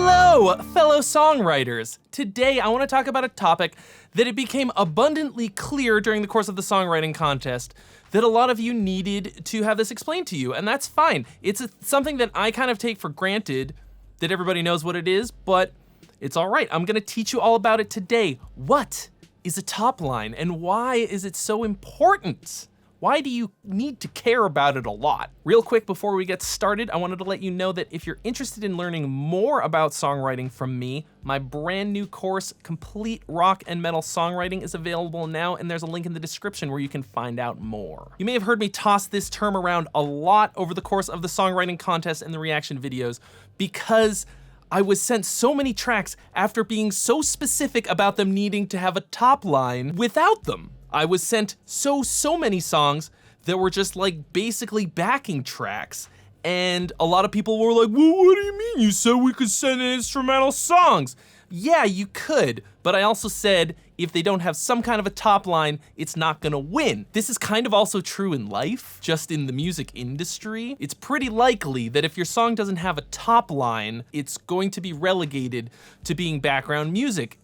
Hello, fellow songwriters. Today, I want to talk about a topic that it became abundantly clear during the course of the songwriting contest that a lot of you needed to have this explained to you, and that's fine. It's something that I kind of take for granted that everybody knows what it is, but it's all right. I'm gonna teach you all about it today. What is a top line, and why is it so important? Why do you need to care about it a lot? Real quick before we get started, I wanted to let you know that if you're interested in learning more about songwriting from me, my brand new course, Complete Rock and Metal Songwriting, is available now, and there's a link in the description where you can find out more. You may have heard me toss this term around a lot over the course of the songwriting contest and the reaction videos because I was sent so many tracks after being so specific about them needing to have a top line without them. I was sent so many songs that were just like basically backing tracks, and a lot of people were like, well, what do you mean? You said we could send in instrumental songs. Yeah, you could, but I also said if they don't have some kind of a top line, it's not gonna win. This is kind of also true in life, just in the music industry. It's pretty likely that if your song doesn't have a top line, it's going to be relegated to being background music,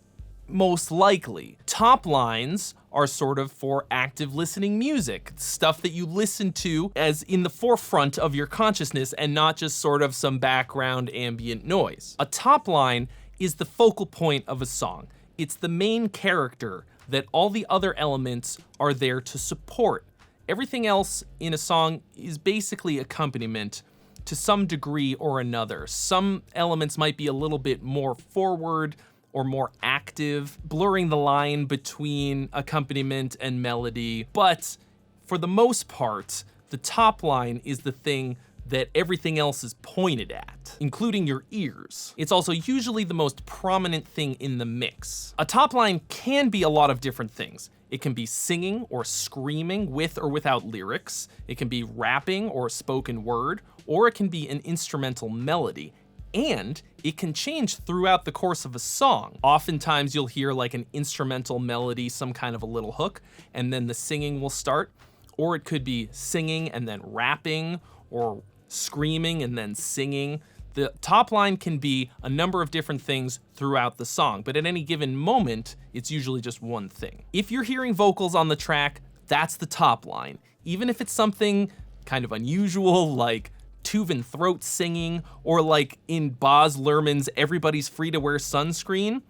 most likely. Top lines are sort of for active listening music, stuff that you listen to as in the forefront of your consciousness and not just sort of some background ambient noise. A top line is the focal point of a song. It's the main character that all the other elements are there to support. Everything else in a song is basically accompaniment to some degree or another. Some elements might be a little bit more forward or more active, blurring the line between accompaniment and melody. But for the most part, the top line is the thing that everything else is pointed at, including your ears. It's also usually the most prominent thing in the mix. A top line can be a lot of different things. It can be singing or screaming with or without lyrics. It can be rapping or spoken word, or it can be an instrumental melody. And it can change throughout the course of a song. Oftentimes you'll hear like an instrumental melody, some kind of a little hook, and then the singing will start. Or it could be singing and then rapping, or screaming and then singing. The top line can be a number of different things throughout the song, but at any given moment, it's usually just one thing. If you're hearing vocals on the track, that's the top line. Even if it's something kind of unusual, like Tuvan throat singing, or like in Baz Luhrmann's Everybody's Free to Wear Sunscreen,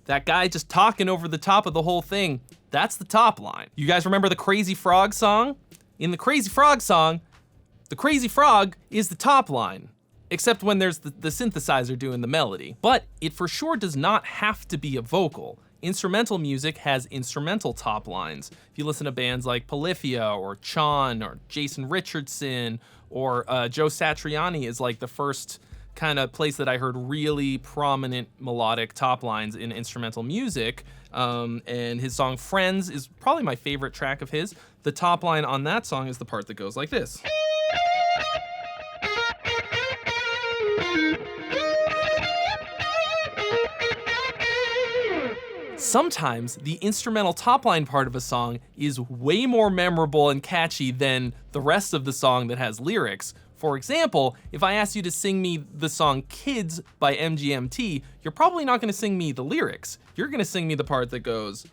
that guy just talking over the top of the whole thing, that's the top line. You guys remember the Crazy Frog song? In the Crazy Frog song, the Crazy Frog is the top line, except when there's the synthesizer doing the melody. But it for sure does not have to be a vocal. Instrumental music has instrumental top lines. If you listen to bands like Polyphia or Chon or Jason Richardson or Joe Satriani is like the first kind of place that I heard really prominent melodic top lines in instrumental music. And his song Friends is probably my favorite track of his. The top line on that song is the part that goes like this. Sometimes the instrumental top line part of a song is way more memorable and catchy than the rest of the song that has lyrics. For example, if I asked you to sing me the song Kids by MGMT, you're probably not gonna sing me the lyrics. You're gonna sing me the part that goes,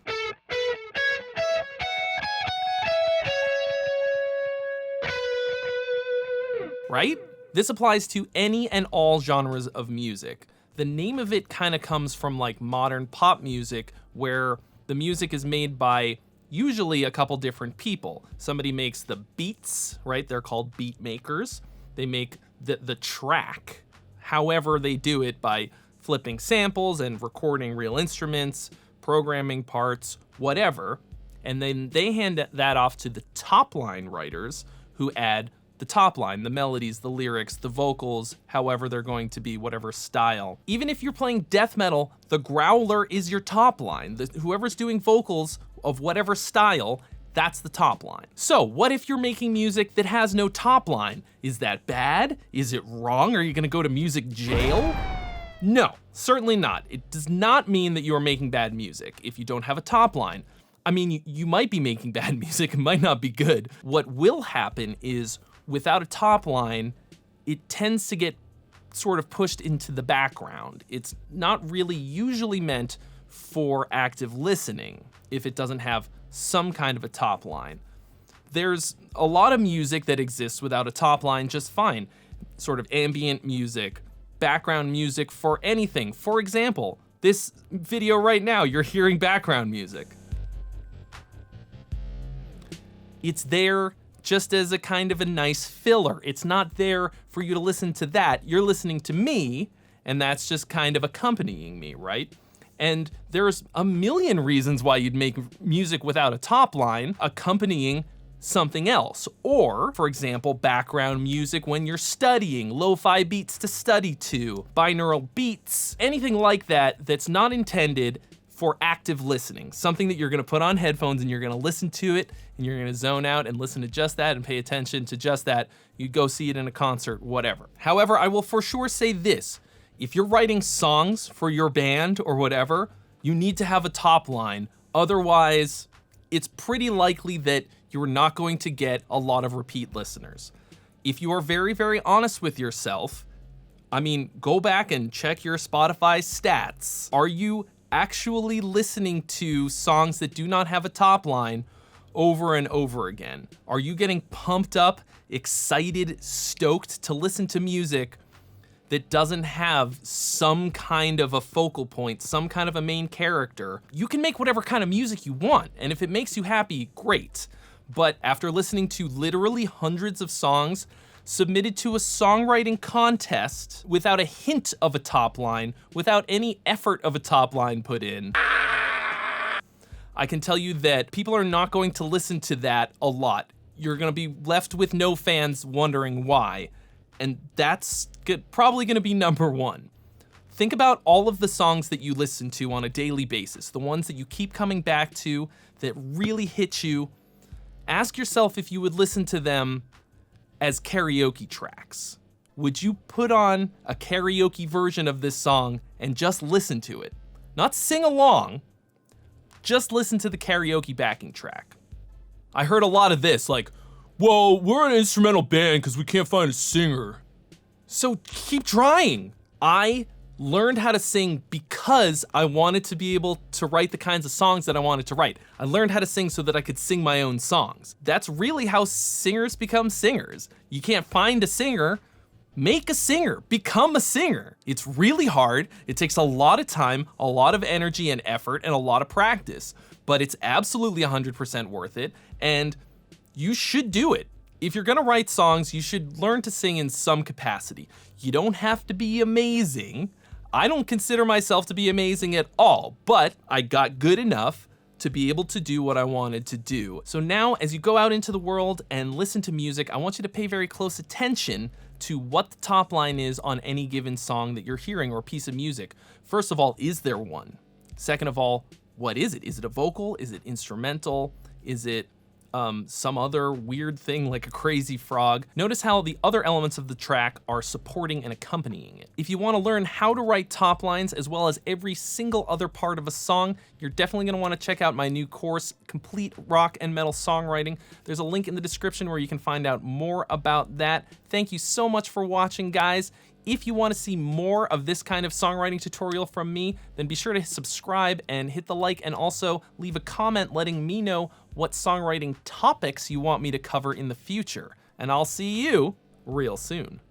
right? This applies to any and all genres of music. The name of it kind of comes from like modern pop music, where the music is made by usually a couple different people. Somebody makes the beats, right? They're called Beatmakers. They make the track. However, they do it by flipping samples and recording real instruments, programming parts, whatever. And then they hand that off to the top line writers who add the top line, the melodies, the lyrics, the vocals, however they're going to be, whatever style. Even if you're playing death metal, the growler is your top line. Whoever's doing vocals of whatever style, that's the top line. So what if you're making music that has no top line? Is that bad? Is it wrong? Are you gonna go to music jail? No, certainly not. It does not mean that you are making bad music if you don't have a top line. I mean, you might be making bad music, it might not be good. What will happen is, without a top line, it tends to get sort of pushed into the background. It's not really usually meant for active listening if it doesn't have some kind of a top line. There's a lot of music that exists without a top line just fine. Sort of ambient music, background music for anything. For example, this video right now, you're hearing background music. It's there just as a kind of a nice filler. It's not there for you to listen to that. You're listening to me, and that's just kind of accompanying me, right? And there's a million reasons why you'd make music without a top line accompanying something else. Or, for example, background music when you're studying, lo-fi beats to study to, binaural beats, anything like that that's not intended for active listening. Something that you're gonna put on headphones and you're gonna listen to it and you're gonna zone out and listen to just that and pay attention to just that. You go see it in a concert, whatever. However, I will for sure say this. If you're writing songs for your band or whatever, you need to have a top line. Otherwise, it's pretty likely that you're not going to get a lot of repeat listeners. If you are very, very honest with yourself, I mean, go back and check your Spotify stats. Are you actually listening to songs that do not have a top line over and over again? Are you getting pumped up, excited, stoked to listen to music that doesn't have some kind of a focal point, some kind of a main character? You can make whatever kind of music you want, and if it makes you happy, great. But after listening to literally hundreds of songs submitted to a songwriting contest without a hint of a top line, without any effort of a top line put in, I can tell you that people are not going to listen to that a lot. You're gonna be left with no fans wondering why. And that's probably gonna be number one. Think about all of the songs that you listen to on a daily basis, the ones that you keep coming back to that really hit you. Ask yourself if you would listen to them as karaoke tracks. Would you put on a karaoke version of this song and just listen to it? Not sing along, just listen to the karaoke backing track. I heard a lot of this, like, well, we're an instrumental band because we can't find a singer. So keep trying. I learned how to sing because I wanted to be able to write the kinds of songs that I wanted to write. I learned how to sing so that I could sing my own songs. That's really how singers become singers. You can't find a singer, make a singer, become a singer. It's really hard. It takes a lot of time, a lot of energy and effort, and a lot of practice, but it's absolutely 100% worth it, and you should do it. If you're gonna write songs, you should learn to sing in some capacity. You don't have to be amazing. I don't consider myself to be amazing at all, but I got good enough to be able to do what I wanted to do. So now, as you go out into the world and listen to music, I want you to pay very close attention to what the top line is on any given song that you're hearing or piece of music. First of all, is there one? Second of all, what is it? Is it a vocal? Is it instrumental? Is it some other weird thing like a crazy frog? Notice how the other elements of the track are supporting and accompanying it. If you want to learn how to write top lines as well as every single other part of a song, you're definitely going to want to check out my new course, Complete Rock and Metal Songwriting. There's a link in the description where you can find out more about that. Thank you so much for watching, guys. If you want to see more of this kind of songwriting tutorial from me, then be sure to subscribe and hit the like, and also leave a comment letting me know what songwriting topics you want me to cover in the future. And I'll see you real soon.